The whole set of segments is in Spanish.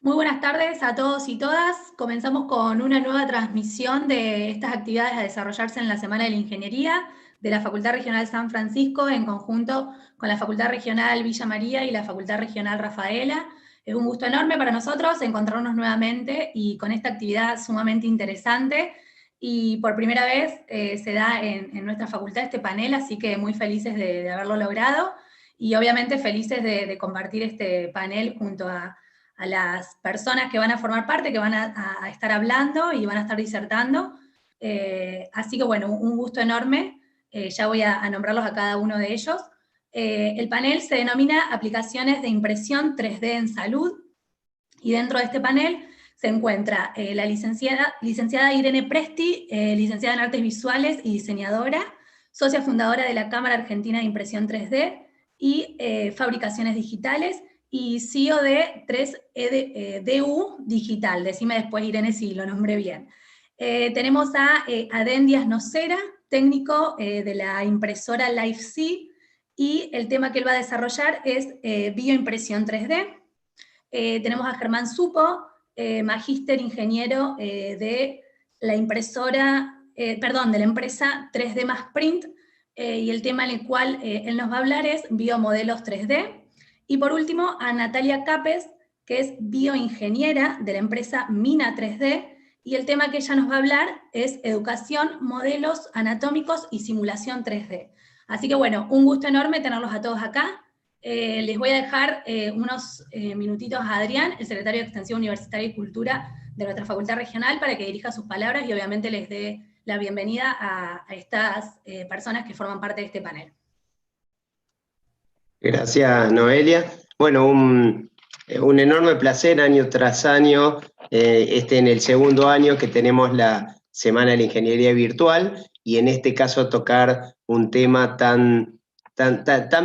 Muy buenas tardes a todos y todas. Comenzamos con una nueva transmisión de estas actividades a desarrollarse en la Semana de la Ingeniería de la Facultad Regional San Francisco en conjunto con la Facultad Regional Villa María y la Facultad Regional Rafaela. Es un gusto enorme para nosotros encontrarnos nuevamente y con esta actividad sumamente interesante. Y por primera vez se da en nuestra facultad este panel, así que muy felices de haberlo logrado y obviamente felices de compartir este panel junto a las personas que van a formar parte, que van a estar hablando y van a estar disertando. Así que bueno, un gusto enorme. Ya voy a nombrarlos a cada uno de ellos. El panel se denomina Aplicaciones de Impresión 3D en Salud, y dentro de este panel se encuentra la licenciada Irene Presti, licenciada en Artes Visuales y diseñadora, socia fundadora de la Cámara Argentina de Impresión 3D y Fabricaciones Digitales, y CEO de 3DU Digital. Decime después, Irene, si lo nombré bien. Tenemos a Adén Díaz Nocera, técnico de la impresora LiveC, y el tema que él va a desarrollar es bioimpresión 3D. Tenemos a Germán Supo, magíster ingeniero de la impresora, perdón, de la empresa 3D más Print, y el tema en el cual él nos va a hablar es biomodelos 3D. Y por último, a Natalia Capes, que es bioingeniera de la empresa Mina 3D, y el tema que ella nos va a hablar es educación, modelos anatómicos y simulación 3D. Así que bueno, un gusto enorme tenerlos a todos acá. Les voy a dejar unos minutitos a Adrián, el secretario de Extensión Universitaria y Cultura de nuestra Facultad Regional, para que dirija sus palabras y obviamente les dé la bienvenida a estas personas que forman parte de este panel. Gracias, Noelia. Bueno, un enorme placer año tras año, en el segundo año que tenemos la Semana de la Ingeniería Virtual, y en este caso tocar un tema tan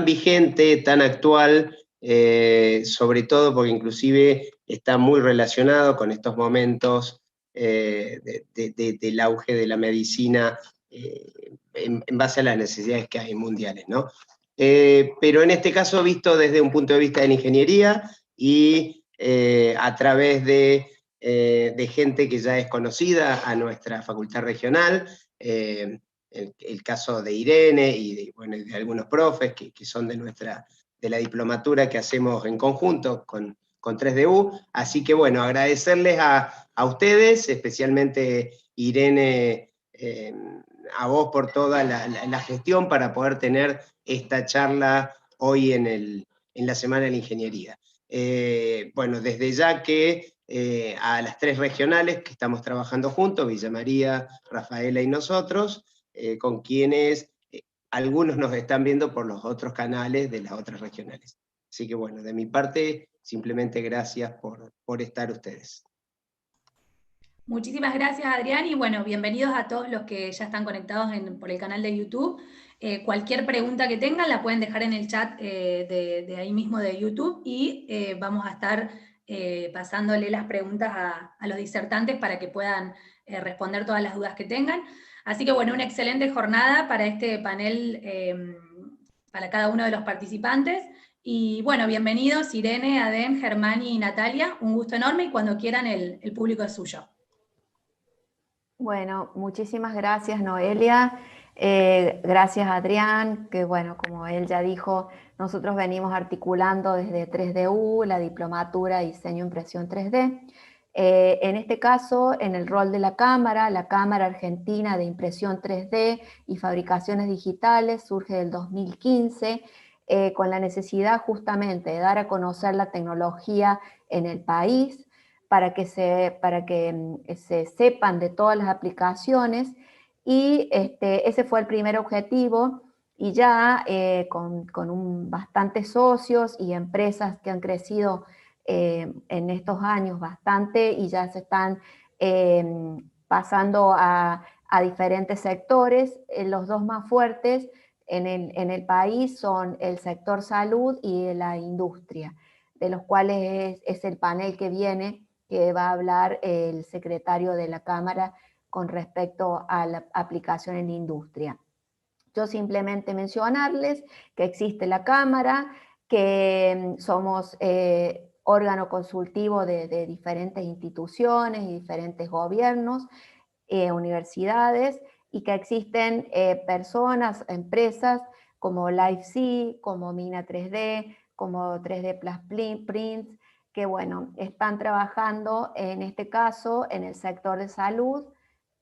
vigente, tan actual, sobre todo porque inclusive está muy relacionado con estos momentos del auge de la medicina en base a las necesidades que hay mundiales, ¿no? Pero en este caso visto desde un punto de vista de la ingeniería y a través de gente que ya es conocida a nuestra facultad regional, el caso de Irene y bueno, de algunos profes que son de la diplomatura que hacemos en conjunto con 3DU. Así que bueno, agradecerles a ustedes, especialmente Irene, a vos por toda la gestión para poder tener esta charla hoy en la Semana de la Ingeniería. Bueno, desde ya que a las tres regionales que estamos trabajando juntos, Villa María, Rafaela y nosotros, con quienes algunos nos están viendo por los otros canales de las otras regionales. Así que bueno, de mi parte, simplemente gracias por estar ustedes. Muchísimas gracias, Adrián, y bueno, bienvenidos a todos los que ya están conectados por el canal de YouTube. Cualquier pregunta que tengan la pueden dejar en el chat de ahí mismo de YouTube, y vamos a estar pasándole las preguntas a los disertantes para que puedan responder todas las dudas que tengan. Así que bueno, una excelente jornada para este panel, para cada uno de los participantes. Y bueno, bienvenidos Irene, Adén, Germán y Natalia. Un gusto enorme, y cuando quieran el público es suyo. Bueno, muchísimas gracias, Noelia. Gracias, Adrián, que bueno, como él ya dijo, nosotros venimos articulando desde 3DU, la diplomatura Diseño Impresión 3D. En este caso, en el rol de la Cámara Argentina de Impresión 3D y Fabricaciones Digitales surge del 2015, con la necesidad justamente de dar a conocer la tecnología en el país, para que se sepan de todas las aplicaciones, y ese fue el primer objetivo, y ya con bastantes socios y empresas que han crecido en estos años bastante, y ya se están pasando a diferentes sectores. Los dos más fuertes en el país son el sector salud y la industria, de los cuales es el panel que viene, que va a hablar el secretario de la Cámara con respecto a la aplicación en la industria. Yo simplemente mencionarles que existe la Cámara, que somos órgano consultivo de diferentes instituciones y diferentes gobiernos, universidades, y que existen personas, empresas como LiveC, como Mina 3D, como 3D Plus Prints, que bueno, están trabajando en este caso en el sector de salud,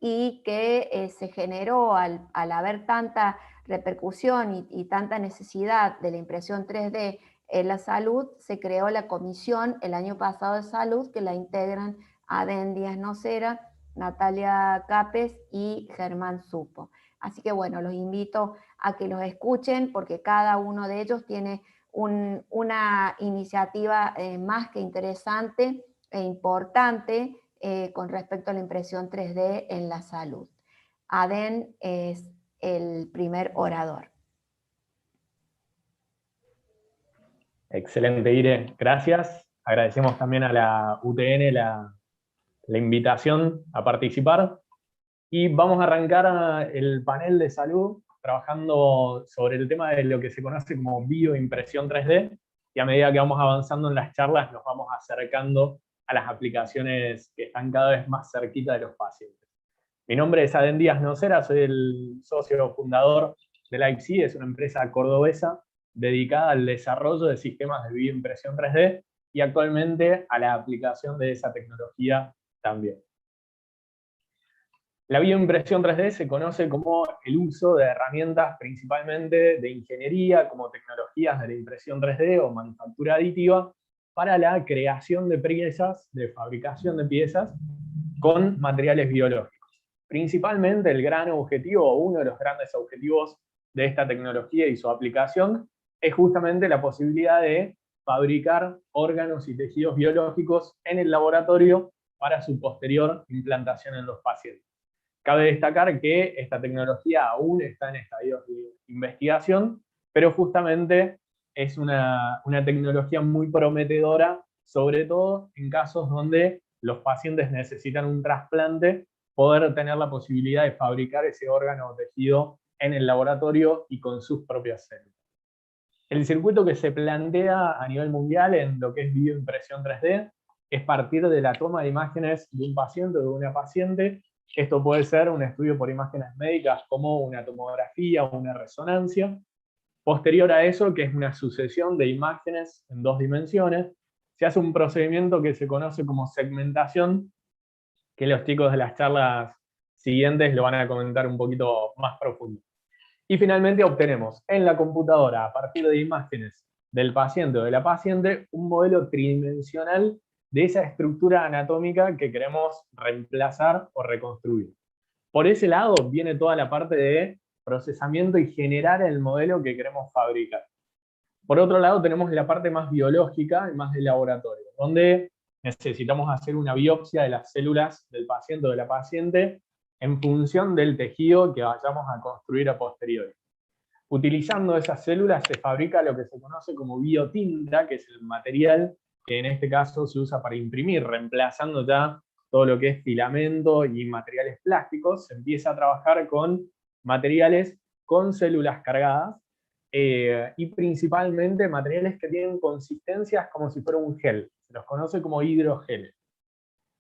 y que se generó al haber tanta repercusión y tanta necesidad de la impresión 3D en la salud, se creó la comisión el año pasado de salud, que la integran Adén Díaz Nocera, Natalia Capes y Germán Supo. Así que bueno, los invito a que los escuchen, porque cada uno de ellos tiene una iniciativa más que interesante e importante con respecto a la impresión 3D en la salud. Adén es el primer orador. Excelente, Ire, gracias. Agradecemos también a la UTN la invitación a participar. Y vamos a arrancar el panel de salud trabajando sobre el tema de lo que se conoce como bioimpresión 3D, y a medida que vamos avanzando en las charlas nos vamos acercando a las aplicaciones que están cada vez más cerquita de los pacientes. Mi nombre es Adén Díaz Nocera, soy el socio fundador de LiveC, es una empresa cordobesa dedicada al desarrollo de sistemas de bioimpresión 3D y actualmente a la aplicación de esa tecnología también. La bioimpresión 3D se conoce como el uso de herramientas principalmente de ingeniería, como tecnologías de la impresión 3D o manufactura aditiva, para la creación de piezas, de fabricación de piezas con materiales biológicos. Principalmente el gran objetivo, o uno de los grandes objetivos de esta tecnología y su aplicación, es justamente la posibilidad de fabricar órganos y tejidos biológicos en el laboratorio para su posterior implantación en los pacientes. Cabe destacar que esta tecnología aún está en estadios de investigación, pero justamente es una tecnología muy prometedora, sobre todo en casos donde los pacientes necesitan un trasplante, poder tener la posibilidad de fabricar ese órgano o tejido en el laboratorio y con sus propias células. El circuito que se plantea a nivel mundial en lo que es bioimpresión 3D es partir de la toma de imágenes de un paciente o de una paciente. Esto puede ser un estudio por imágenes médicas como una tomografía o una resonancia. Posterior a eso, que es una sucesión de imágenes en 2 dimensiones, se hace un procedimiento que se conoce como segmentación, que los chicos de las charlas siguientes lo van a comentar un poquito más profundo. Y finalmente obtenemos en la computadora, a partir de imágenes del paciente o de la paciente, un modelo tridimensional de esa estructura anatómica que queremos reemplazar o reconstruir. Por ese lado viene toda la parte de procesamiento y generar el modelo que queremos fabricar. Por otro lado tenemos la parte más biológica y más de laboratorio, donde necesitamos hacer una biopsia de las células del paciente o de la paciente en función del tejido que vayamos a construir a posteriori. Utilizando esas células se fabrica lo que se conoce como biotinta, que es el material que en este caso se usa para imprimir, reemplazando ya todo lo que es filamento y materiales plásticos. Se empieza a trabajar con materiales con células cargadas, y principalmente materiales que tienen consistencias como si fuera un gel. Se los conoce como hidrogeles.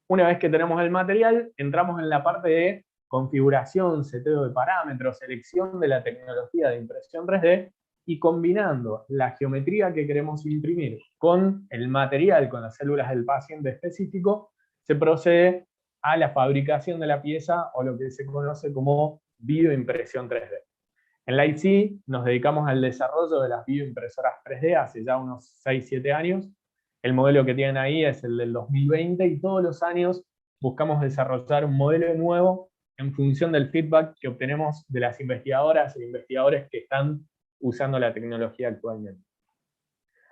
Una vez que tenemos el material, entramos en la parte de configuración, seteo de parámetros, selección de la tecnología de impresión 3D, y combinando la geometría que queremos imprimir con el material, con las células del paciente específico, se procede a la fabricación de la pieza, o lo que se conoce como bioimpresión 3D. En LiveC nos dedicamos al desarrollo de las bioimpresoras 3D hace ya unos 6-7 años. El modelo que tienen ahí es el del 2020, y todos los años buscamos desarrollar un modelo nuevo en función del feedback que obtenemos de las investigadoras e investigadores que están usando la tecnología actualmente.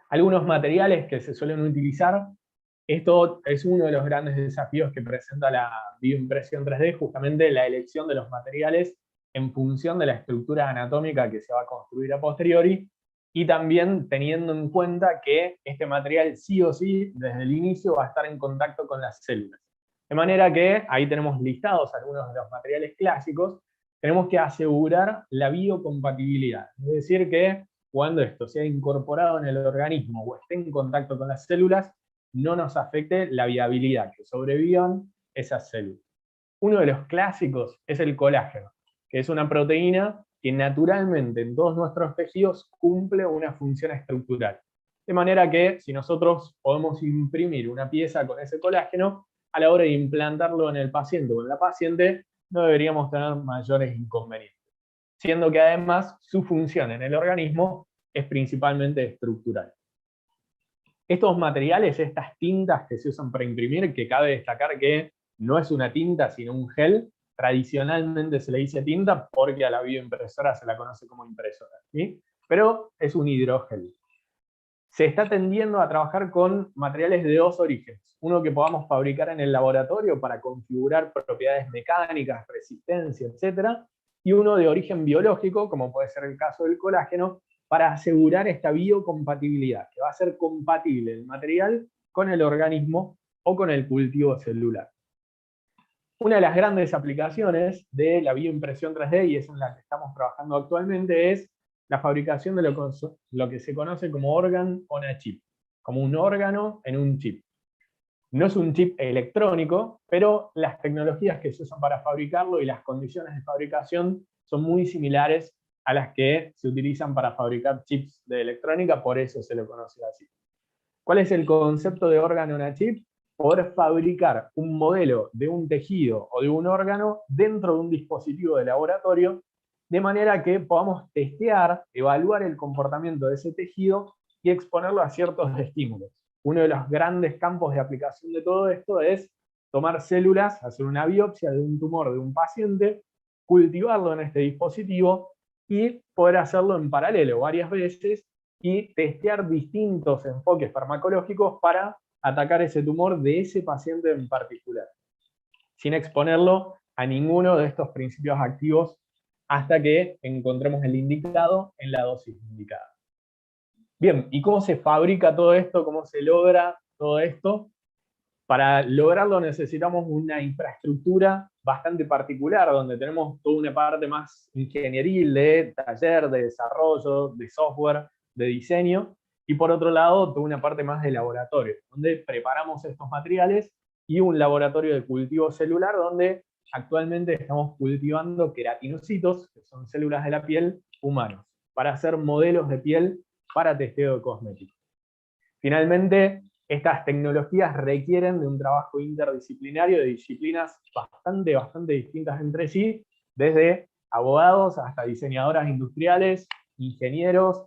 Algunos materiales que se suelen utilizar, esto es uno de los grandes desafíos que presenta la bioimpresión 3D, justamente la elección de los materiales en función de la estructura anatómica que se va a construir a posteriori, y también teniendo en cuenta que este material sí o sí, desde el inicio, va a estar en contacto con las células. De manera que ahí tenemos listados algunos de los materiales clásicos. Tenemos que asegurar la biocompatibilidad, es decir que cuando esto sea incorporado en el organismo o esté en contacto con las células, no nos afecte la viabilidad, que sobrevivan esas células. Uno de los clásicos es el colágeno, que es una proteína que naturalmente en todos nuestros tejidos cumple una función estructural. De manera que si nosotros podemos imprimir una pieza con ese colágeno, a la hora de implantarlo en el paciente o en la paciente, no deberíamos tener mayores inconvenientes. Siendo que además su función en el organismo es principalmente estructural. Estos materiales, estas tintas que se usan para imprimir, que cabe destacar que no es una tinta sino un gel, tradicionalmente se le dice tinta porque a la bioimpresora se la conoce como impresora, ¿sí? Pero es un hidrogel. Se está tendiendo a trabajar con materiales de dos orígenes. Uno que podamos fabricar en el laboratorio para configurar propiedades mecánicas, resistencia, etc. Y uno de origen biológico, como puede ser el caso del colágeno, para asegurar esta biocompatibilidad, que va a ser compatible el material con el organismo o con el cultivo celular. Una de las grandes aplicaciones de la bioimpresión 3D, y es en la que estamos trabajando actualmente, es la fabricación de lo que se conoce como organ on a chip, como un órgano en un chip. No es un chip electrónico, pero las tecnologías que se usan para fabricarlo y las condiciones de fabricación son muy similares a las que se utilizan para fabricar chips de electrónica, por eso se lo conoce así. ¿Cuál es el concepto de órgano on a chip? Poder fabricar un modelo de un tejido o de un órgano dentro de un dispositivo de laboratorio, de manera que podamos testear, evaluar el comportamiento de ese tejido y exponerlo a ciertos estímulos. Uno de los grandes campos de aplicación de todo esto es tomar células, hacer una biopsia de un tumor de un paciente, cultivarlo en este dispositivo y poder hacerlo en paralelo varias veces y testear distintos enfoques farmacológicos para atacar ese tumor de ese paciente en particular, sin exponerlo a ninguno de estos principios activos hasta que encontremos el indicado en la dosis indicada. Bien, ¿y cómo se fabrica todo esto? ¿Cómo se logra todo esto? Para lograrlo necesitamos una infraestructura bastante particular, donde tenemos toda una parte más ingenieril, de taller, de desarrollo, de software, de diseño, y por otro lado, toda una parte más de laboratorio, donde preparamos estos materiales, y un laboratorio de cultivo celular, donde actualmente estamos cultivando queratinocitos, que son células de la piel, humanos, para hacer modelos de piel para testeo de cosméticos. Finalmente, estas tecnologías requieren de un trabajo interdisciplinario de disciplinas bastante distintas entre sí, desde abogados hasta diseñadoras industriales, ingenieros,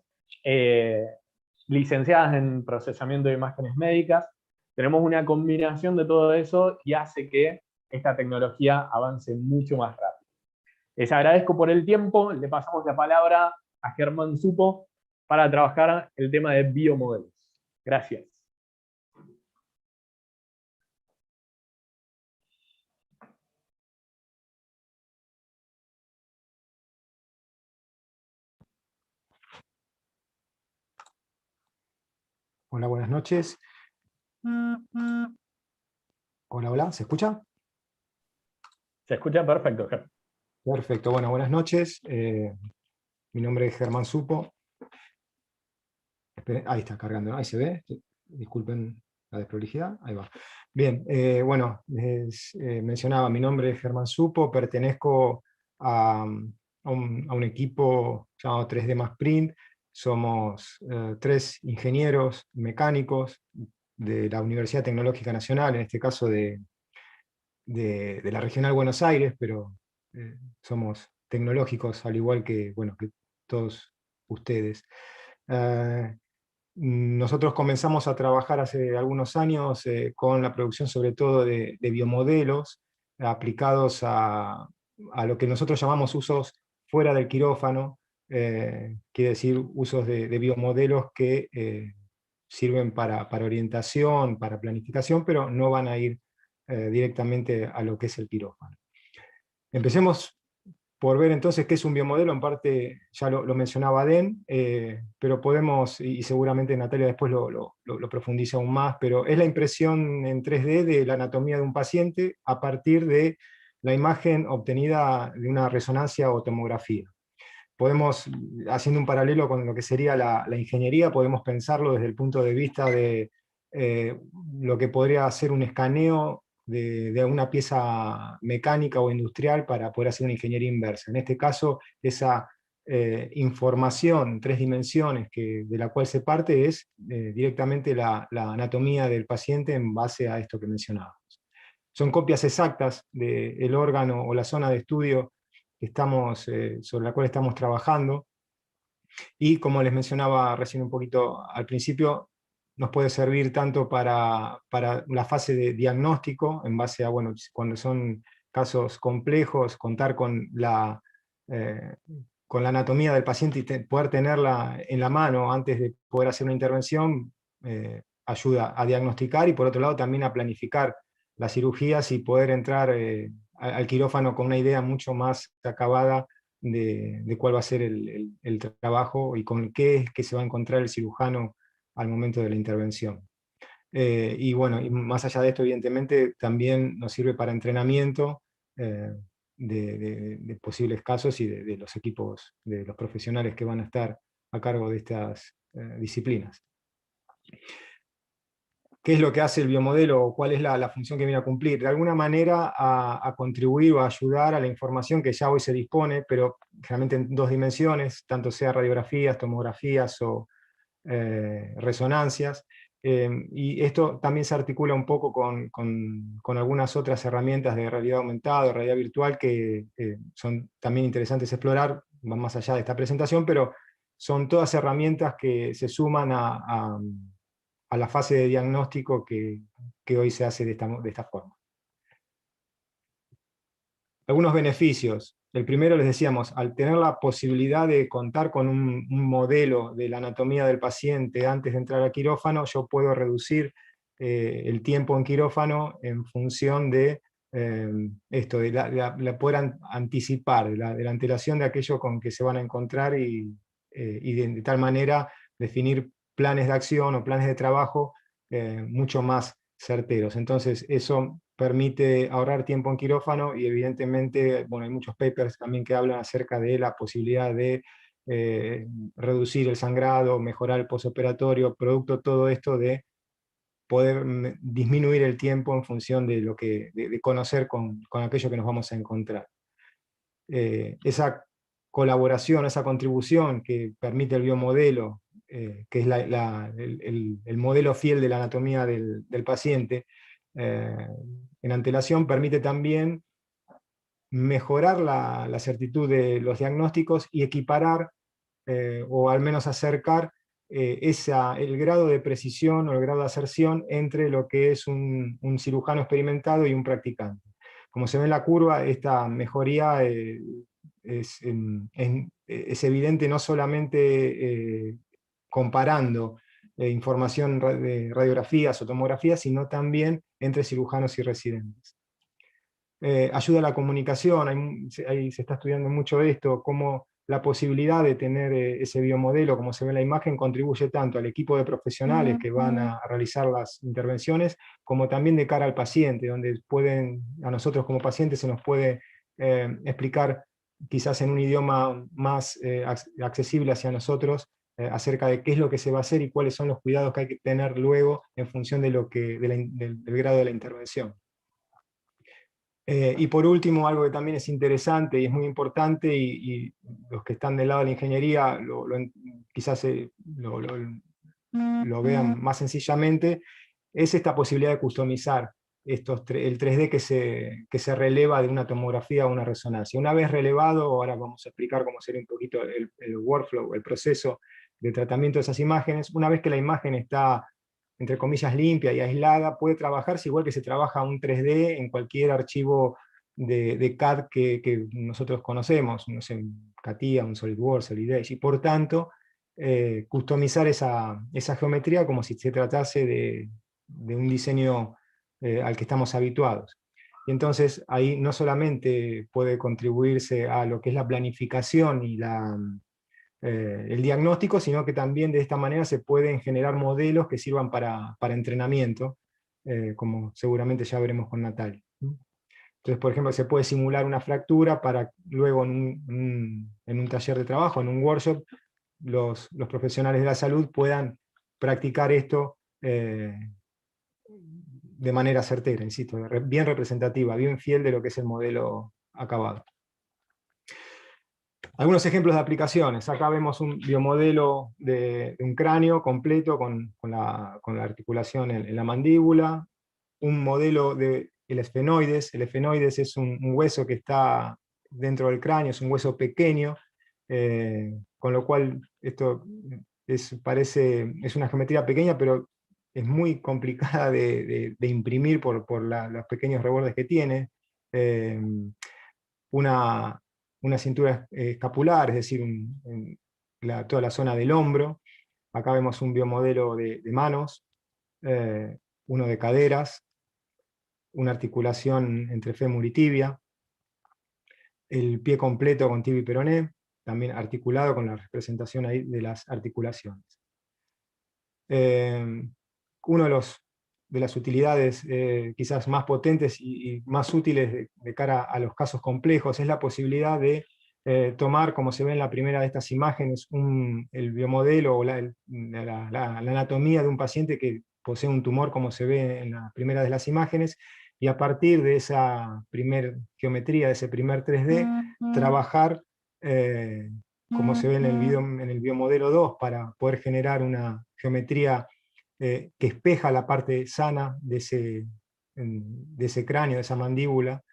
licenciadas en procesamiento de imágenes médicas. Tenemos una combinación de todo eso y hace que esta tecnología avance mucho más rápido. Les agradezco por el tiempo, le pasamos la palabra a Germán Supo para trabajar el tema de biomodelos. Gracias. Hola, buenas noches. Hola, hola, ¿se escucha? Se escucha perfecto, Germán. Perfecto, bueno, buenas noches. Mi nombre es Germán Supo. Esperen, ahí está cargando, ¿no? Ahí se ve. Disculpen la desprolijidad. Ahí va. Bien, bueno, les mencionaba, mi nombre es Germán Supo, pertenezco a un equipo llamado 3D más Print. Somos 3 ingenieros mecánicos de la Universidad Tecnológica Nacional, en este caso de la Regional Buenos Aires, pero somos tecnológicos al igual que, bueno, que todos ustedes. Nosotros comenzamos a trabajar hace algunos años con la producción sobre todo de biomodelos aplicados a lo que nosotros llamamos usos fuera del quirófano, quiere decir usos de biomodelos que sirven para orientación, para planificación, pero no van a ir directamente a lo que es el quirófano. Empecemos por ver entonces qué es un biomodelo. En parte ya lo mencionaba Den, pero podemos, y seguramente Natalia después lo profundiza aún más, pero es la impresión en 3D de la anatomía de un paciente a partir de la imagen obtenida de una resonancia o tomografía. Podemos, haciendo un paralelo con lo que sería la ingeniería, podemos pensarlo desde el punto de vista de lo que podría ser un escaneo de una pieza mecánica o industrial para poder hacer una ingeniería inversa. En este caso, esa información en 3 dimensiones de la cual se parte es directamente la anatomía del paciente en base a esto que mencionábamos. Son copias exactas del órgano o la zona de estudio que sobre la cual estamos trabajando, y como les mencionaba recién un poquito al principio, nos puede servir tanto para la fase de diagnóstico, en base a, bueno, cuando son casos complejos, contar con la anatomía del paciente y poder tenerla en la mano antes de poder hacer una intervención, ayuda a diagnosticar, y por otro lado también a planificar las cirugías y poder entrar al quirófano con una idea mucho más acabada de cuál va a ser el trabajo y con qué es que se va a encontrar el cirujano al momento de la intervención. Y bueno, y más allá de esto, evidentemente, también nos sirve para entrenamiento de posibles casos y de los equipos, de los profesionales que van a estar a cargo de estas disciplinas. ¿Qué es lo que hace el biomodelo o cuál es la función que viene a cumplir? De alguna manera a contribuir o a ayudar a la información que ya hoy se dispone, pero generalmente en 2 dimensiones, tanto sea radiografías, tomografías o resonancias. Y esto también se articula un poco con algunas otras herramientas de realidad aumentada, de realidad virtual, que son también interesantes explorar, van más allá de esta presentación, pero son todas herramientas que se suman a la fase de diagnóstico que hoy se hace de esta forma. Algunos beneficios. El primero, les decíamos, al tener la posibilidad de contar con un modelo de la anatomía del paciente antes de entrar al quirófano, yo puedo reducir el tiempo en quirófano en función de esto, de poder anticipar, de la antelación de aquello con que se van a encontrar y de tal manera definir planes de acción o planes de trabajo mucho más certeros. Entonces, eso permite ahorrar tiempo en quirófano y evidentemente, bueno, hay muchos papers también que hablan acerca de la posibilidad de reducir el sangrado, mejorar el postoperatorio, producto todo esto de poder disminuir el tiempo en función de lo de conocer con aquello que nos vamos a encontrar. Esa colaboración, esa contribución que permite el biomodelo, que es el modelo fiel de la anatomía del paciente, en antelación, permite también mejorar la certitud de los diagnósticos y equiparar, o al menos acercar, el grado de precisión o el grado de aserción entre lo que es un cirujano experimentado y un practicante. Como se ve en la curva, esta mejoría es evidente no solamente comparando información de radiografías o tomografías, sino también entre cirujanos y residentes. Ayuda a la comunicación, ahí se está estudiando mucho esto, cómo la posibilidad de tener ese biomodelo, como se ve en la imagen, contribuye tanto al equipo de profesionales que van a realizar las intervenciones, como también de cara al paciente, donde a nosotros como pacientes se nos puede explicar quizás en un idioma más accesible hacia nosotros, acerca de qué es lo que se va a hacer y cuáles son los cuidados que hay que tener luego en función de del grado de la intervención. Y por último, algo que también es interesante y es muy importante, y los que están del lado de la ingeniería quizás lo vean más sencillamente, es esta posibilidad de customizar el 3D que se releva de una tomografía a una resonancia. Una vez relevado, ahora vamos a explicar cómo sería un poquito el workflow, el proceso de tratamiento de esas imágenes. Una vez que la imagen está, entre comillas, limpia y aislada, puede trabajarse igual que se trabaja un 3D en cualquier archivo de CAD que nosotros conocemos, no sé, un CATIA, un SolidWorks, SolidEdge, y por tanto, customizar esa geometría como si se tratase de un diseño al que estamos habituados. Y entonces ahí no solamente puede contribuirse a lo que es la planificación y el diagnóstico, sino que también de esta manera se pueden generar modelos que sirvan para entrenamiento, como seguramente ya veremos con Natalia. Entonces, por ejemplo, se puede simular una fractura para luego en un taller de trabajo, en un workshop, los profesionales de la salud puedan practicar esto de manera certera, insisto, bien representativa, bien fiel de lo que es el modelo acabado. Algunos ejemplos de aplicaciones. Acá vemos un biomodelo de un cráneo completo con la articulación en la mandíbula, un modelo del esfenoides. El esfenoides es un hueso que está dentro del cráneo, es un hueso pequeño, con lo cual esto es una geometría pequeña, pero es muy complicada de imprimir por los pequeños rebordes que tiene. Una cintura escapular, es decir, toda la zona del hombro. Acá vemos un biomodelo de manos, uno de caderas, una articulación entre fémur y tibia, el pie completo con tibia y peroné, también articulado con la representación ahí de las articulaciones. Uno de las utilidades quizás más potentes y más útiles de cara a los casos complejos es la posibilidad de tomar, como se ve en la primera de estas imágenes, el biomodelo o la anatomía de un paciente que posee un tumor, como se ve en la primera de las imágenes, y a partir de esa primer geometría, de ese primer 3D, trabajar, como se ve en el biomodelo 2, para poder generar una geometría que espeja la parte sana de ese cráneo, de esa mandíbula,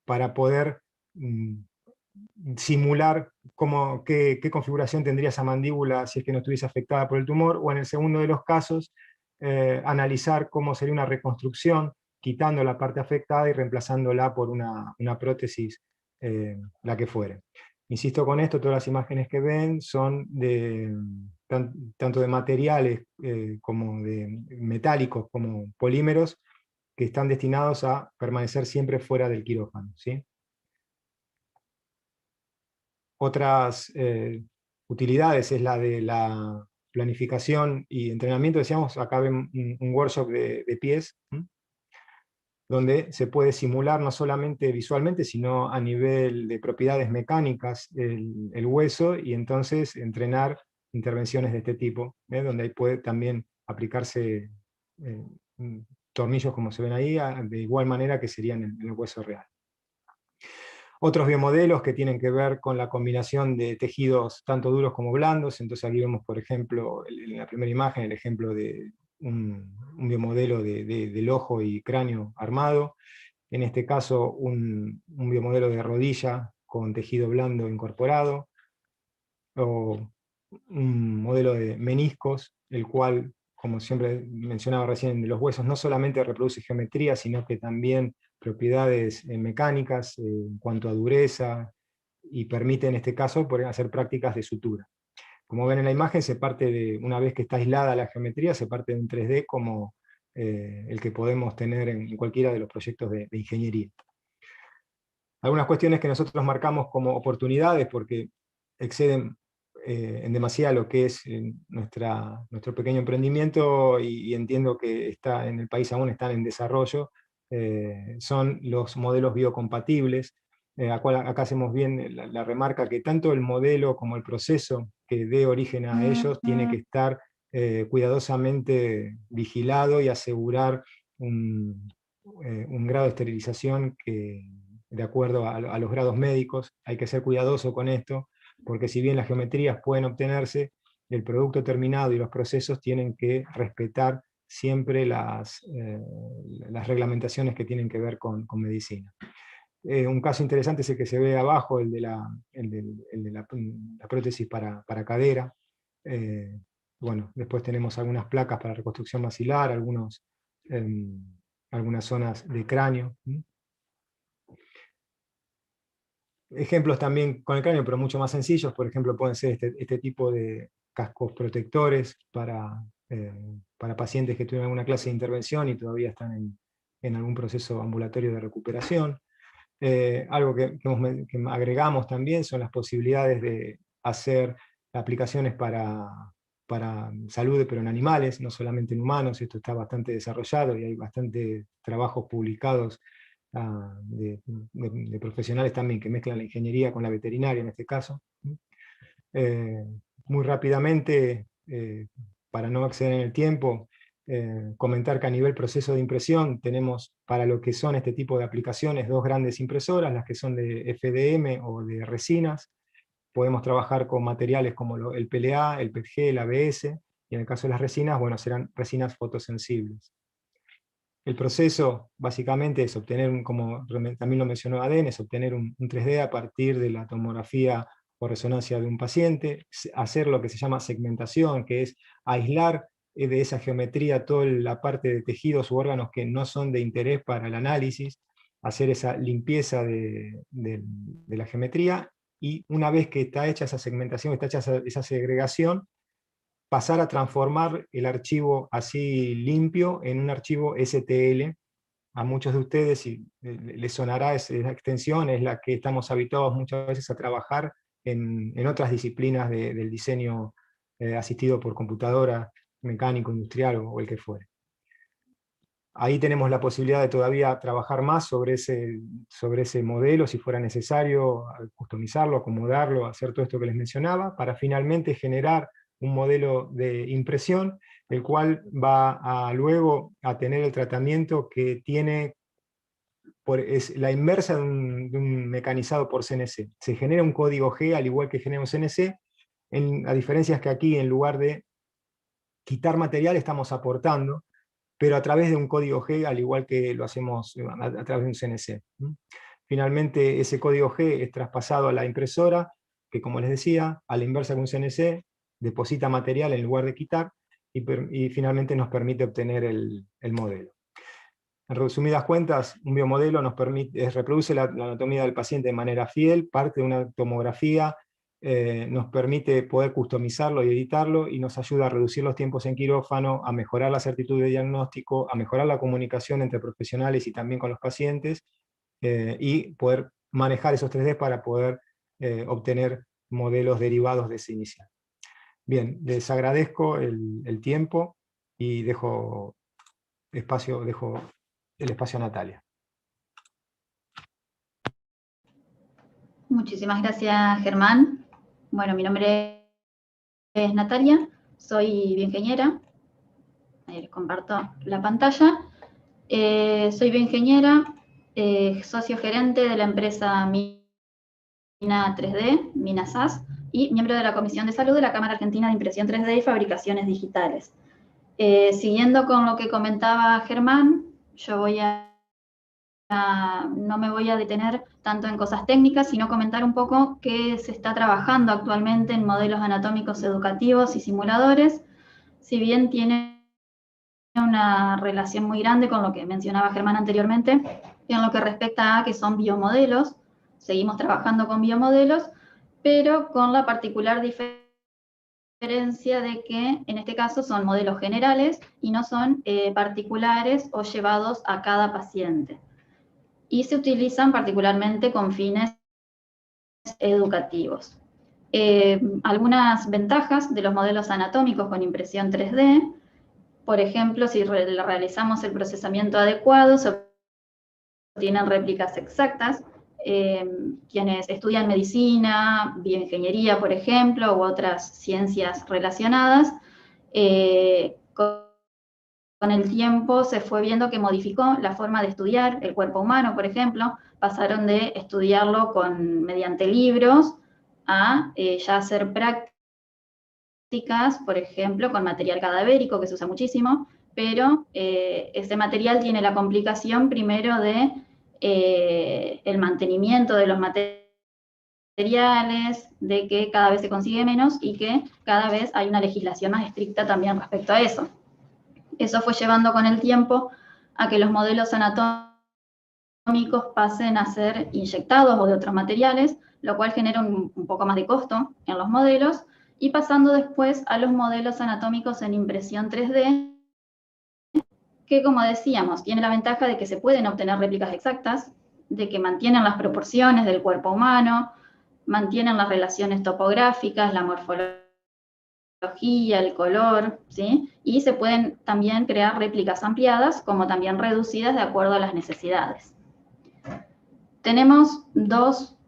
para poder simular qué configuración tendría esa mandíbula si es que no estuviese afectada por el tumor, o en el segundo de los casos, analizar cómo sería una reconstrucción, quitando la parte afectada y reemplazándola por una prótesis, la que fuere. Insisto con esto, todas las imágenes que ven son tanto de materiales como de metálicos como polímeros, que están destinados a permanecer siempre fuera del quirófano, ¿sí? Otras utilidades es la de la planificación y entrenamiento. Decíamos, acá ven un workshop de pies, donde se puede simular no solamente visualmente, sino a nivel de propiedades mecánicas el hueso, y entonces entrenar intervenciones de este tipo, donde ahí puede también aplicarse tornillos, como se ven ahí, de igual manera que serían en el hueso real. Otros biomodelos que tienen que ver con la combinación de tejidos tanto duros como blandos. Entonces aquí vemos, por ejemplo, en la primera imagen, el ejemplo de un biomodelo del ojo y cráneo armado. En este caso, un biomodelo de rodilla con tejido blando incorporado. O un modelo de meniscos, el cual, como siempre mencionaba recién, de los huesos no solamente reproduce geometría, sino que también propiedades mecánicas en cuanto a dureza, y permite en este caso poder hacer prácticas de sutura. Como ven en la imagen, una vez que está aislada la geometría, se parte de un 3D como el que podemos tener en cualquiera de los proyectos de ingeniería. Algunas cuestiones que nosotros marcamos como oportunidades, porque exceden en demasía lo que es nuestro pequeño emprendimiento, y entiendo que en el país aún están en desarrollo, son los modelos biocompatibles. Acá hacemos bien la remarca que tanto el modelo como el proceso que dé origen a ellos tiene que estar cuidadosamente vigilado y asegurar un grado de esterilización que, de acuerdo a los grados médicos. Hay que ser cuidadoso con esto, porque si bien las geometrías pueden obtenerse, el producto terminado y los procesos tienen que respetar siempre las reglamentaciones que tienen que ver con medicina. Un caso interesante es el que se ve abajo, el de la prótesis para cadera. Bueno, después tenemos algunas placas para reconstrucción maxilar, algunas zonas de cráneo. Ejemplos también con el cráneo, pero mucho más sencillos. Por ejemplo, pueden ser este tipo de cascos protectores para pacientes que tuvieron alguna clase de intervención y todavía están en algún proceso ambulatorio de recuperación. Algo que agregamos también son las posibilidades de hacer aplicaciones para salud, pero en animales, no solamente en humanos. Esto está bastante desarrollado y hay bastantes trabajos publicados de profesionales también que mezclan la ingeniería con la veterinaria en este caso. Muy rápidamente, para no exceder en el tiempo, comentar que a nivel proceso de impresión tenemos para lo que son este tipo de aplicaciones 2 grandes impresoras, las que son de FDM o de resinas. Podemos trabajar con materiales como el PLA, el PETG, el ABS, y en el caso de las resinas, bueno, serán resinas fotosensibles. El proceso básicamente es obtener, como también lo mencionó Aden, es obtener un 3D a partir de la tomografía o resonancia de un paciente, hacer lo que se llama segmentación, que es aislar de esa geometría toda la parte de tejidos u órganos que no son de interés para el análisis, hacer esa limpieza de la geometría, y una vez que está hecha esa segmentación, está hecha esa segregación, pasar a transformar el archivo así limpio en un archivo STL. A muchos de ustedes les sonará esa extensión, es la que estamos habituados muchas veces a trabajar en otras disciplinas del diseño asistido por computadora, mecánico, industrial o el que fuere. Ahí tenemos la posibilidad de todavía trabajar más sobre ese modelo, si fuera necesario, customizarlo, acomodarlo, hacer todo esto que les mencionaba, para finalmente generar un modelo de impresión, el cual va luego a tener el tratamiento que tiene, es la inversa de un mecanizado por CNC. Se genera un código G, al igual que genera un CNC, a diferencia es que aquí, en lugar de quitar material, estamos aportando, pero a través de un código G, al igual que lo hacemos a través de un CNC. Finalmente, ese código G es traspasado a la impresora, que, como les decía, a la inversa que un CNC, deposita material en lugar de quitar, y finalmente nos permite obtener el modelo. En resumidas cuentas, un biomodelo reproduce la anatomía del paciente de manera fiel, parte de una tomografía, nos permite poder customizarlo y editarlo, y nos ayuda a reducir los tiempos en quirófano, a mejorar la certitud de diagnóstico, a mejorar la comunicación entre profesionales y también con los pacientes, y poder manejar esos 3D para poder obtener modelos derivados de ese inicial. Bien, les agradezco el tiempo y dejo el espacio a Natalia. Muchísimas gracias, Germán. Bueno, mi nombre es Natalia, soy bioingeniera. Ahí les comparto la pantalla. Soy bioingeniera, socio gerente de la empresa Mina 3D, Mina SAS, y miembro de la Comisión de Salud de la Cámara Argentina de Impresión 3D y Fabricaciones Digitales. Siguiendo con lo que comentaba Germán, yo no me voy a detener tanto en cosas técnicas, sino comentar un poco qué se está trabajando actualmente en modelos anatómicos educativos y simuladores, si bien tiene una relación muy grande con lo que mencionaba Germán anteriormente, en lo que respecta a que son biomodelos. Seguimos trabajando con biomodelos, pero con la particular diferencia de que en este caso son modelos generales y no son particulares o llevados a cada paciente. Y se utilizan particularmente con fines educativos. Algunas ventajas de los modelos anatómicos con impresión 3D, por ejemplo, si realizamos el procesamiento adecuado, se obtienen réplicas exactas. Quienes estudian medicina, bioingeniería, por ejemplo, u otras ciencias relacionadas, con el tiempo se fue viendo que modificó la forma de estudiar el cuerpo humano, por ejemplo. Pasaron de estudiarlo mediante libros a ya hacer prácticas, por ejemplo, con material cadavérico, que se usa muchísimo, pero ese material tiene la complicación primero de el mantenimiento de los materiales, de que cada vez se consigue menos y que cada vez hay una legislación más estricta también respecto a eso. Eso fue llevando con el tiempo a que los modelos anatómicos pasen a ser inyectados o de otros materiales, lo cual genera un poco más de costo en los modelos, y pasando después a los modelos anatómicos en impresión 3D, que, como decíamos, tiene la ventaja de que se pueden obtener réplicas exactas, de que mantienen las proporciones del cuerpo humano, mantienen las relaciones topográficas, la morfología, el color, ¿sí? Y se pueden también crear réplicas ampliadas, como también reducidas de acuerdo a las necesidades. Tenemos dos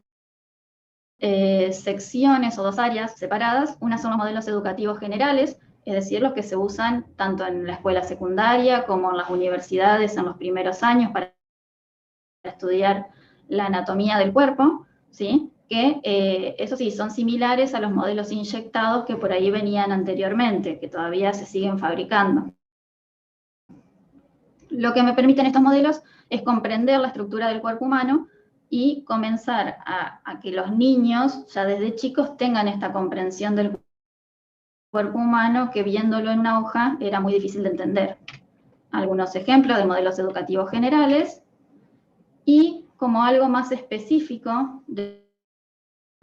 secciones o dos áreas separadas. Una son los modelos educativos generales, es decir, los que se usan tanto en la escuela secundaria como en las universidades en los primeros años para estudiar la anatomía del cuerpo, ¿sí? Que eso sí, son similares a los modelos inyectados que por ahí venían anteriormente, que todavía se siguen fabricando. Lo que me permiten estos modelos es comprender la estructura del cuerpo humano y comenzar a que los niños, ya desde chicos, tengan esta comprensión del cuerpo humano que viéndolo en una hoja era muy difícil de entender. Algunos ejemplos de modelos educativos generales y como algo más específico de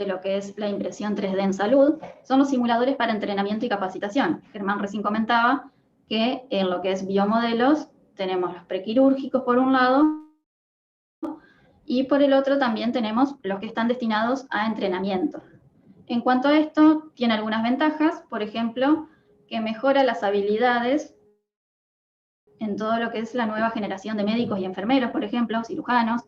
lo que es la impresión 3D en salud, son los simuladores para entrenamiento y capacitación. Germán recién comentaba que en lo que es biomodelos tenemos los prequirúrgicos por un lado, y por el otro también tenemos los que están destinados a entrenamiento. En cuanto a esto, tiene algunas ventajas, por ejemplo, que mejora las habilidades en todo lo que es la nueva generación de médicos y enfermeros, por ejemplo, cirujanos,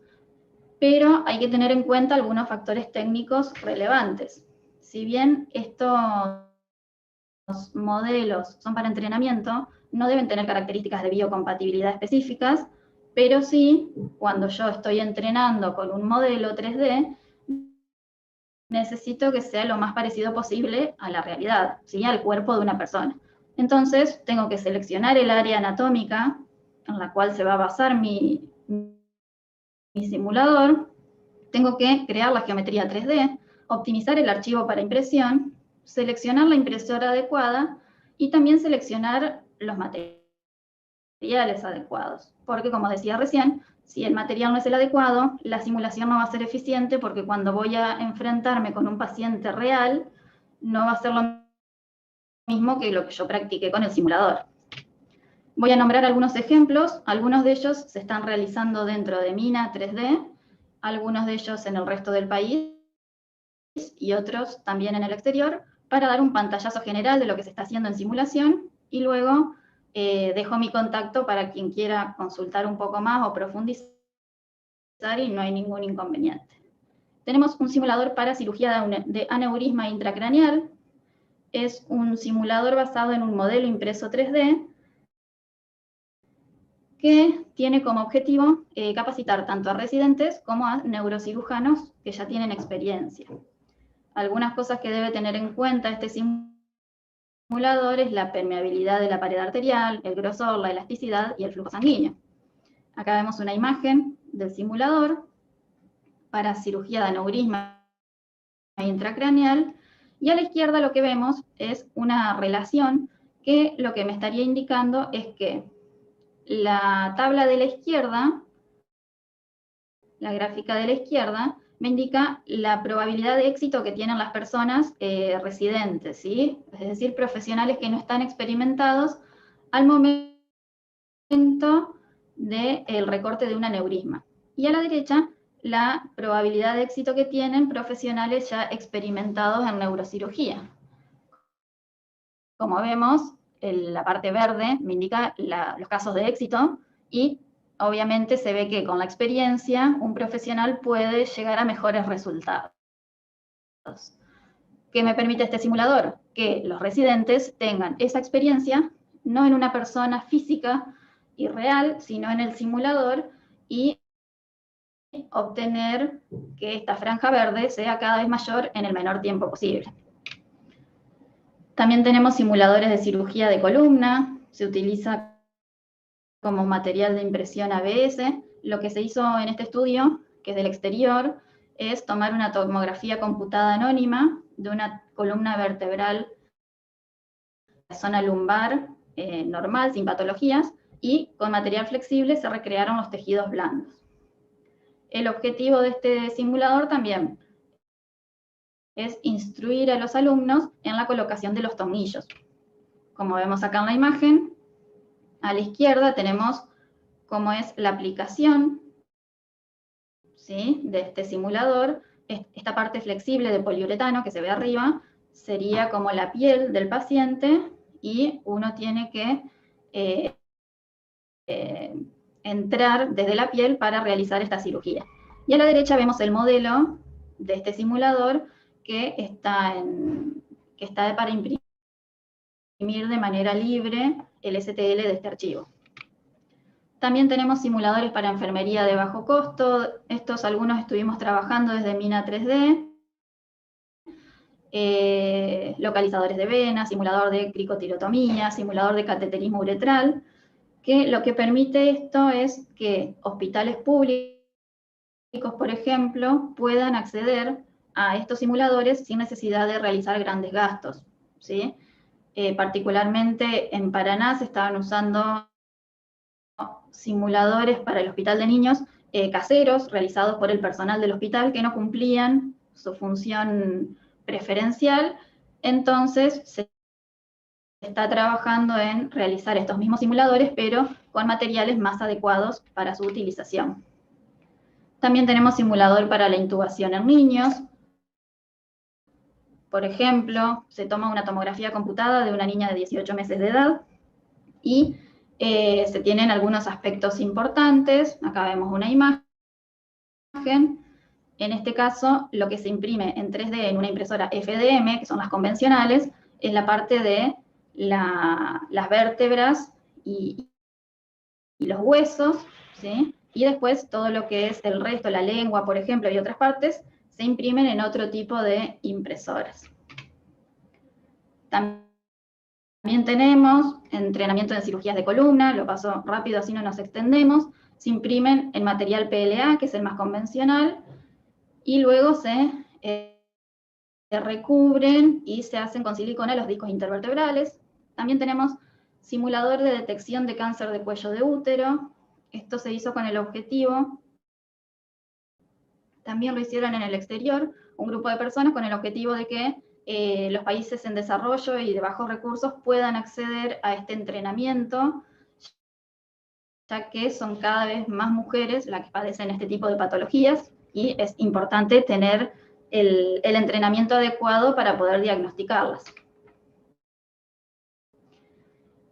pero hay que tener en cuenta algunos factores técnicos relevantes. Si bien estos modelos son para entrenamiento, no deben tener características de biocompatibilidad específicas, pero sí, cuando yo estoy entrenando con un modelo 3D, necesito que sea lo más parecido posible a la realidad, ¿sí? Al cuerpo de una persona. Entonces, tengo que seleccionar el área anatómica en la cual se va a basar mi simulador, tengo que crear la geometría 3D, optimizar el archivo para impresión, seleccionar la impresora adecuada y también seleccionar los materiales adecuados. Porque, como decía recién, si el material no es el adecuado, la simulación no va a ser eficiente porque cuando voy a enfrentarme con un paciente real, no va a ser lo mismo que lo que yo practiqué con el simulador. Voy a nombrar algunos ejemplos, algunos de ellos se están realizando dentro de Mina 3D, algunos de ellos en el resto del país y otros también en el exterior, para dar un pantallazo general de lo que se está haciendo en simulación y luego dejo mi contacto para quien quiera consultar un poco más o profundizar y no hay ningún inconveniente. Tenemos un simulador para cirugía de aneurisma intracraneal. Es un simulador basado en un modelo impreso 3D que tiene como objetivo capacitar tanto a residentes como a neurocirujanos que ya tienen experiencia. Algunas cosas que debe tener en cuenta este simulador es la permeabilidad de la pared arterial, el grosor, la elasticidad y el flujo sanguíneo. Acá vemos una imagen del simulador para cirugía de aneurisma intracraneal y a la izquierda lo que vemos es una relación que lo que me estaría indicando es que la tabla de la izquierda, la gráfica de la izquierda, me indica la probabilidad de éxito que tienen las personas residentes, ¿sí? Es decir, profesionales que no están experimentados al momento del recorte de un aneurisma. Y a la derecha, la probabilidad de éxito que tienen profesionales ya experimentados en neurocirugía. Como vemos, la parte verde me indica los casos de éxito y obviamente se ve que con la experiencia un profesional puede llegar a mejores resultados. ¿Qué me permite este simulador? Que los residentes tengan esa experiencia, no en una persona física y real, sino en el simulador y obtener que esta franja verde sea cada vez mayor en el menor tiempo posible. También tenemos simuladores de cirugía de columna, se utiliza como material de impresión ABS. Lo que se hizo en este estudio, que es del exterior, es tomar una tomografía computada anónima de una columna vertebral, la zona lumbar normal, sin patologías, y con material flexible se recrearon los tejidos blandos. El objetivo de este simulador también es instruir a los alumnos en la colocación de los tornillos. Como vemos acá en la imagen, a la izquierda tenemos cómo es la aplicación, ¿sí?, de este simulador. Esta parte flexible de poliuretano que se ve arriba sería como la piel del paciente y uno tiene que entrar desde la piel para realizar esta cirugía. Y a la derecha vemos el modelo de este simulador que está para imprimir imprimir de manera libre el STL de este archivo. También tenemos simuladores para enfermería de bajo costo. Estos algunos estuvimos trabajando desde Mina 3D. Localizadores de venas, simulador de cricotilotomía, simulador de cateterismo uretral, que lo que permite esto es que hospitales públicos, por ejemplo, puedan acceder a estos simuladores sin necesidad de realizar grandes gastos, ¿sí? Particularmente en Paraná se estaban usando simuladores para el hospital de niños caseros, realizados por el personal del hospital, que no cumplían su función preferencial. Entonces se está trabajando en realizar estos mismos simuladores, pero con materiales más adecuados para su utilización. También tenemos simulador para la intubación en niños. Por ejemplo, se toma una tomografía computada de una niña de 18 meses de edad y se tienen algunos aspectos importantes. Acá vemos una imagen. En este caso, lo que se imprime en 3D en una impresora FDM, que son las convencionales, es la parte de las vértebras y los huesos, ¿sí? Y después todo lo que es el resto, la lengua, por ejemplo, y otras partes, se imprimen en otro tipo de impresoras. También tenemos entrenamiento en cirugías de columna, lo paso rápido así no nos extendemos. Se imprimen en material PLA, que es el más convencional, y luego se recubren y se hacen con silicona los discos intervertebrales. También tenemos simulador de detección de cáncer de cuello de útero. Esto se hizo con el objetivo, también lo hicieron en el exterior, un grupo de personas con el objetivo de que los países en desarrollo y de bajos recursos puedan acceder a este entrenamiento, ya que son cada vez más mujeres las que padecen este tipo de patologías y es importante tener el entrenamiento adecuado para poder diagnosticarlas.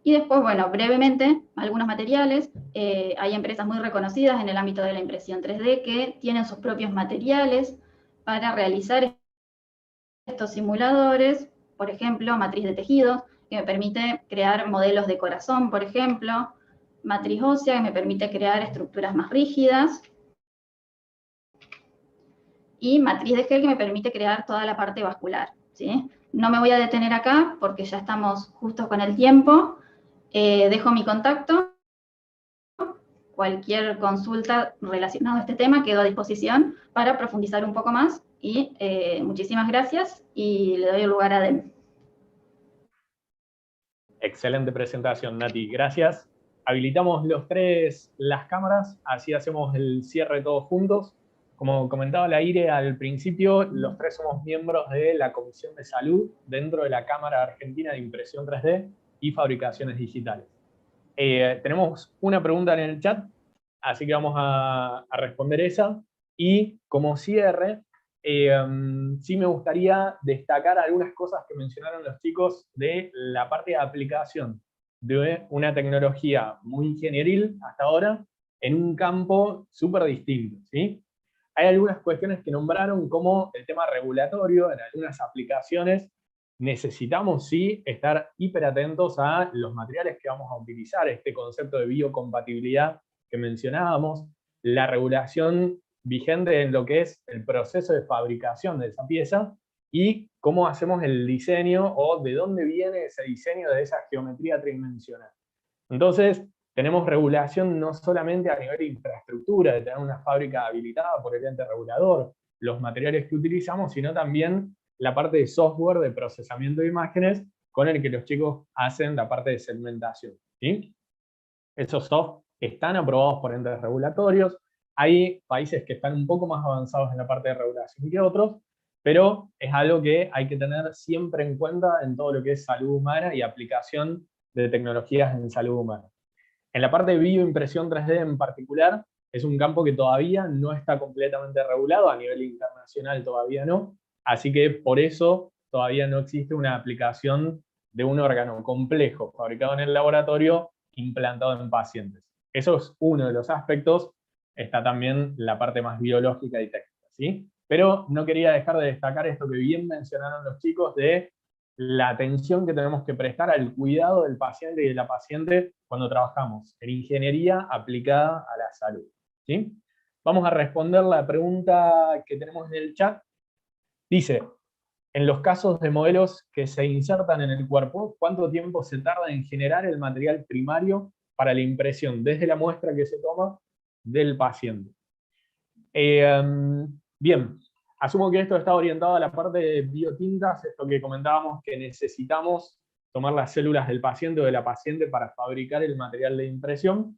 Y después, bueno, brevemente, algunos materiales. Hay empresas muy reconocidas en el ámbito de la impresión 3D que tienen sus propios materiales para realizar estos simuladores. Por ejemplo, matriz de tejidos, que me permite crear modelos de corazón, por ejemplo. Matriz ósea, que me permite crear estructuras más rígidas. Y matriz de gel, que me permite crear toda la parte vascular, ¿sí? No me voy a detener acá porque ya estamos justos con el tiempo. Dejo mi contacto. Cualquier consulta relacionada a este tema quedo a disposición para profundizar un poco más. Y muchísimas gracias y le doy el lugar a Dem. Excelente presentación, Nati. Gracias. Habilitamos los tres las cámaras, así hacemos el cierre todos juntos. Como comentaba la Ire al principio, los tres somos miembros de la Comisión de Salud dentro de la Cámara Argentina de Impresión 3D y Fabricaciones Digitales. Tenemos una pregunta en el chat, así que vamos a responder esa. Y como cierre, sí me gustaría destacar algunas cosas que mencionaron los chicos de la parte de aplicación de una tecnología muy ingenieril hasta ahora en un campo súper distinto, ¿sí? Hay algunas cuestiones que nombraron como el tema regulatorio en algunas aplicaciones. Necesitamos sí estar hiper atentos a los materiales que vamos a utilizar, este concepto de biocompatibilidad que mencionábamos, la regulación vigente en lo que es el proceso de fabricación de esa pieza y cómo hacemos el diseño o de dónde viene ese diseño de esa geometría tridimensional. Entonces, tenemos regulación no solamente a nivel de infraestructura, de tener una fábrica habilitada por el ente regulador, los materiales que utilizamos, sino también la parte de software de procesamiento de imágenes con el que los chicos hacen la parte de segmentación, ¿sí? Esos software están aprobados por entes regulatorios. Hay países que están un poco más avanzados en la parte de regulación que otros, pero es algo que hay que tener siempre en cuenta en todo lo que es salud humana y aplicación de tecnologías en salud humana. En la parte de bioimpresión 3D en particular, es un campo que todavía no está completamente regulado, a nivel internacional todavía no, así que por eso todavía no existe una aplicación de un órgano complejo fabricado en el laboratorio implantado en pacientes. Eso es uno de los aspectos. Está también la parte más biológica y técnica, ¿sí? Pero no quería dejar de destacar esto que bien mencionaron los chicos de la atención que tenemos que prestar al cuidado del paciente y de la paciente cuando trabajamos en ingeniería aplicada a la salud. ¿Sí? Vamos a responder la pregunta que tenemos en el chat. Dice, en los casos de modelos que se insertan en el cuerpo, ¿cuánto tiempo se tarda en generar el material primario para la impresión desde la muestra que se toma del paciente? Bien, asumo que esto está orientado a la parte de biotintas, esto que comentábamos que necesitamos tomar las células del paciente o de la paciente para fabricar el material de impresión.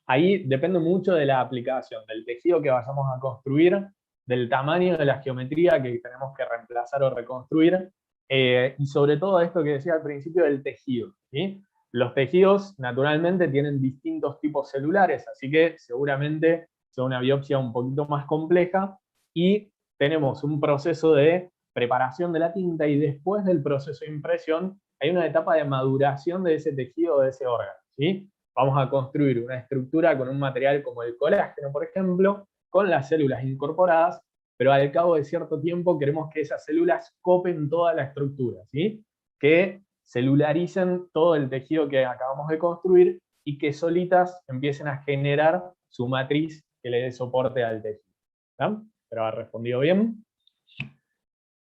Ahí depende mucho de la aplicación, del tejido que vayamos a construir, del tamaño de la geometría que tenemos que reemplazar o reconstruir, y sobre todo esto que decía al principio del tejido, ¿sí? Los tejidos naturalmente tienen distintos tipos celulares, así que seguramente sea una biopsia un poquito más compleja, y tenemos un proceso de preparación de la tinta, y después del proceso de impresión hay una etapa de maduración de ese tejido o de ese órgano, ¿sí? Vamos a construir una estructura con un material como el colágeno, por ejemplo, con las células incorporadas, pero al cabo de cierto tiempo queremos que esas células copen toda la estructura, ¿sí? Que celularicen todo el tejido que acabamos de construir y que solitas empiecen a generar su matriz que le dé soporte al tejido. ¿Está? Pero ha respondido bien.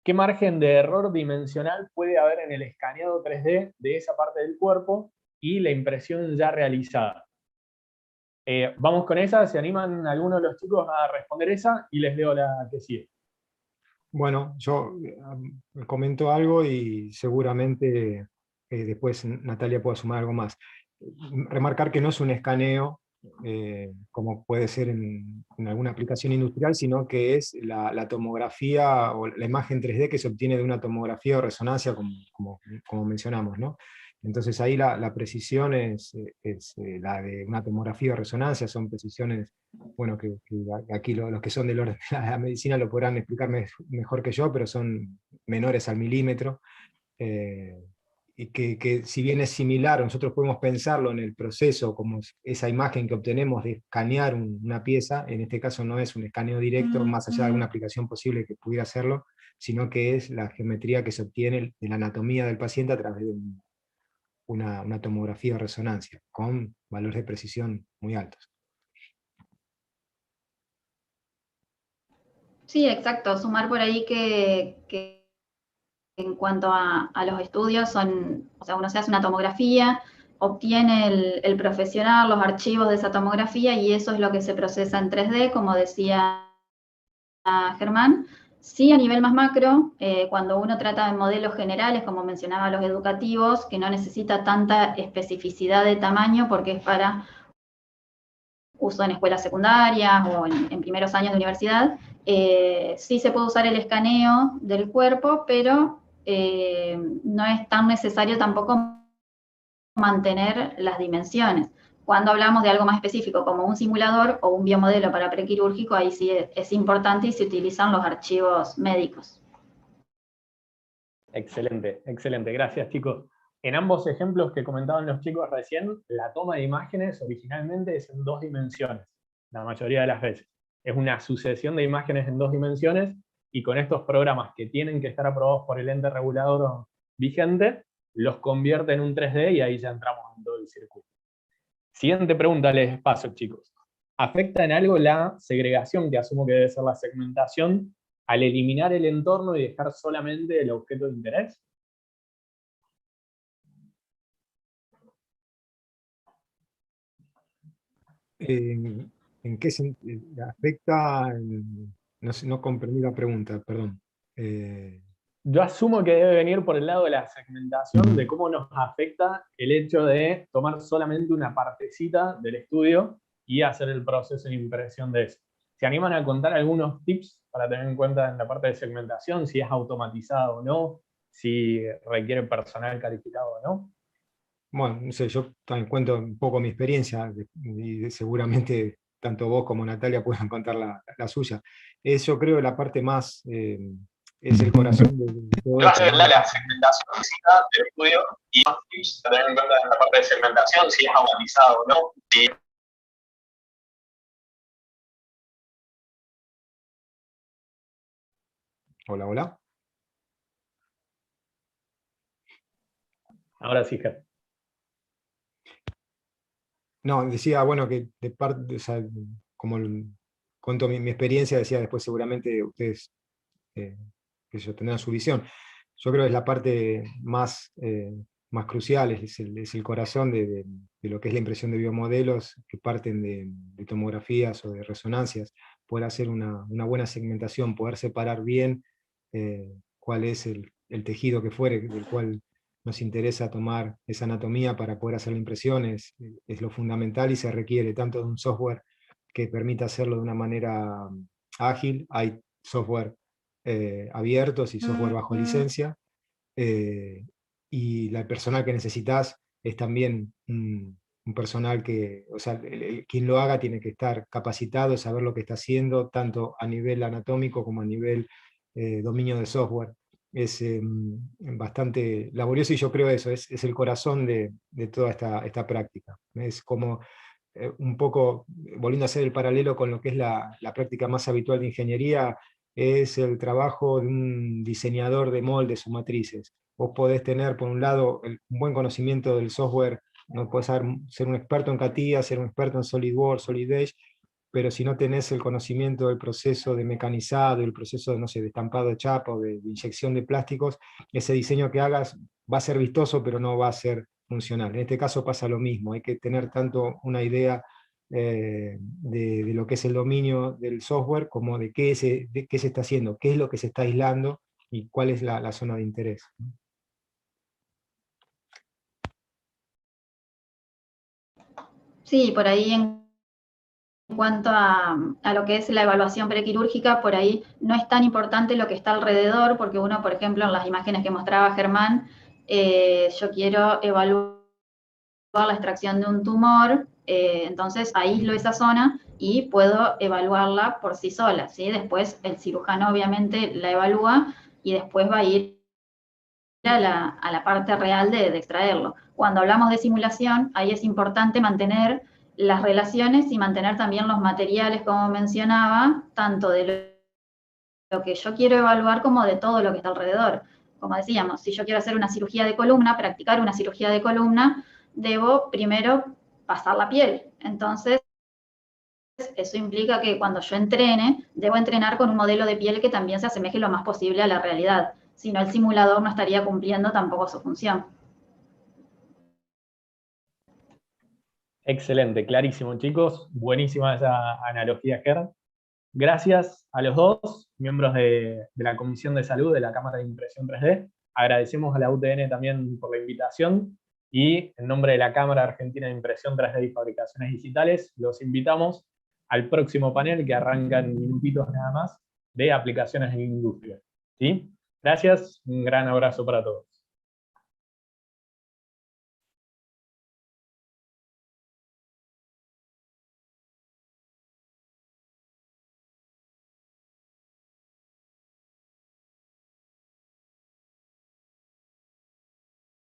¿Qué margen de error dimensional puede haber en el escaneado 3D de esa parte del cuerpo y la impresión ya realizada? Vamos con esa, ¿se animan algunos de los chicos a responder esa? Y les leo la que sigue. Bueno, yo comento algo y seguramente después Natalia pueda sumar algo más. Remarcar que no es un escaneo, como puede ser en alguna aplicación industrial, sino que es la tomografía o la imagen 3D que se obtiene de una tomografía o resonancia, como mencionamos, ¿no? Entonces ahí la precisión es la de una tomografía o resonancia, son precisiones, bueno, que aquí los que son del orden de la medicina lo podrán explicar mejor que yo, pero son menores al milímetro. Y que si bien es similar, nosotros podemos pensarlo en el proceso como esa imagen que obtenemos de escanear una pieza, en este caso no es un escaneo directo, más allá de alguna aplicación posible que pudiera hacerlo, sino que es la geometría que se obtiene de la anatomía del paciente a través de una tomografía o resonancia, con valores de precisión muy altos. Sí, exacto. Sumar por ahí que en cuanto a los estudios, o sea, uno se hace una tomografía, obtiene el profesional los archivos de esa tomografía y eso es lo que se procesa en 3D, como decía Germán. Sí, a nivel más macro, cuando uno trata de modelos generales, como mencionaba los educativos, que no necesita tanta especificidad de tamaño porque es para uso en escuelas secundarias o en primeros años de universidad, sí se puede usar el escaneo del cuerpo, pero no es tan necesario tampoco mantener las dimensiones. Cuando hablamos de algo más específico, como un simulador o un biomodelo para prequirúrgico, ahí sí es importante y se utilizan los archivos médicos. Excelente, excelente. Gracias, chicos. En ambos ejemplos que comentaban los chicos recién, la toma de imágenes originalmente es en 2 dimensiones, la mayoría de las veces. Es una sucesión de imágenes en 2 dimensiones, y con estos programas que tienen que estar aprobados por el ente regulador vigente, los convierte en un 3D y ahí ya entramos en todo el circuito. Siguiente pregunta, les paso, chicos. ¿Afecta en algo la segregación, que asumo que debe ser la segmentación, al eliminar el entorno y dejar solamente el objeto de interés? ¿En qué afecta? No comprendí la pregunta, perdón. Yo asumo que debe venir por el lado de la segmentación, de cómo nos afecta el hecho de tomar solamente una partecita del estudio y hacer el proceso de impresión de eso. ¿Se animan a contar algunos tips para tener en cuenta en la parte de segmentación, si es automatizado o no, si requiere personal calificado o no? Bueno, no sé, yo también cuento un poco mi experiencia, y seguramente tanto vos como Natalia puedan contar la suya. Es, yo creo, la parte más, es el corazón de todo esto, ¿no? La segmentación física del estudio y los tips para tener en cuenta en la parte de segmentación, si es automatizado o no. Hola, hola. Ahora sí, Ger. No, decía, bueno, que de parte, o sea, como cuento mi experiencia, decía después seguramente ustedes que yo tendrán su visión. Yo creo que es la parte más crucial, es el corazón de lo que es la impresión de biomodelos que parten de tomografías o de resonancias, poder hacer una buena segmentación, poder separar bien cuál es el tejido que fuere, del cual nos interesa tomar esa anatomía para poder hacer la impresión, es lo fundamental y se requiere tanto de un software que permita hacerlo de una manera ágil. Hay software abiertos y software bajo licencia, y el personal que necesitas es también un personal que, o sea, quien lo haga tiene que estar capacitado, saber lo que está haciendo, tanto a nivel anatómico como a nivel dominio de software. Es bastante laborioso y yo creo eso, es el corazón de toda esta práctica. Es como un poco, volviendo a hacer el paralelo con lo que es la práctica más habitual de ingeniería, es el trabajo de un diseñador de moldes o matrices. Vos podés tener, por un lado, un buen conocimiento del software, no podés ser un experto en CATIA, ser un experto en SolidWorks, Solid Edge, pero si no tenés el conocimiento del proceso de mecanizado, el proceso de, no sé, de estampado de chapa o de inyección de plásticos, ese diseño que hagas va a ser vistoso, pero no va a ser funcional. En este caso pasa lo mismo, hay que tener tanto una idea de lo que es el dominio del software, como de qué se está haciendo, qué es lo que se está aislando y cuál es la zona de interés. Sí, por ahí en cuanto a lo que es la evaluación prequirúrgica, por ahí no es tan importante lo que está alrededor, porque uno, por ejemplo, en las imágenes que mostraba Germán, yo quiero evaluar la extracción de un tumor, entonces aíslo esa zona y puedo evaluarla por sí sola, ¿sí? Después el cirujano obviamente la evalúa y después va a ir a la parte real de extraerlo. Cuando hablamos de simulación, ahí es importante mantener las relaciones y mantener también los materiales, como mencionaba, tanto de lo que yo quiero evaluar como de todo lo que está alrededor. Como decíamos, si yo quiero hacer una cirugía de columna, practicar una cirugía de columna, debo primero pasar la piel. Entonces, eso implica que cuando yo entrene, debo entrenar con un modelo de piel que también se asemeje lo más posible a la realidad. Si no, el simulador no estaría cumpliendo tampoco su función. Excelente, clarísimo, chicos. Buenísima esa analogía, Ger. Gracias a los dos, miembros de la Comisión de Salud de la Cámara de Impresión 3D. Agradecemos a la UTN también por la invitación y en nombre de la Cámara Argentina de Impresión 3D y Fabricaciones Digitales, los invitamos al próximo panel que arranca en minutitos nada más de aplicaciones en industria. ¿Sí? Gracias, un gran abrazo para todos.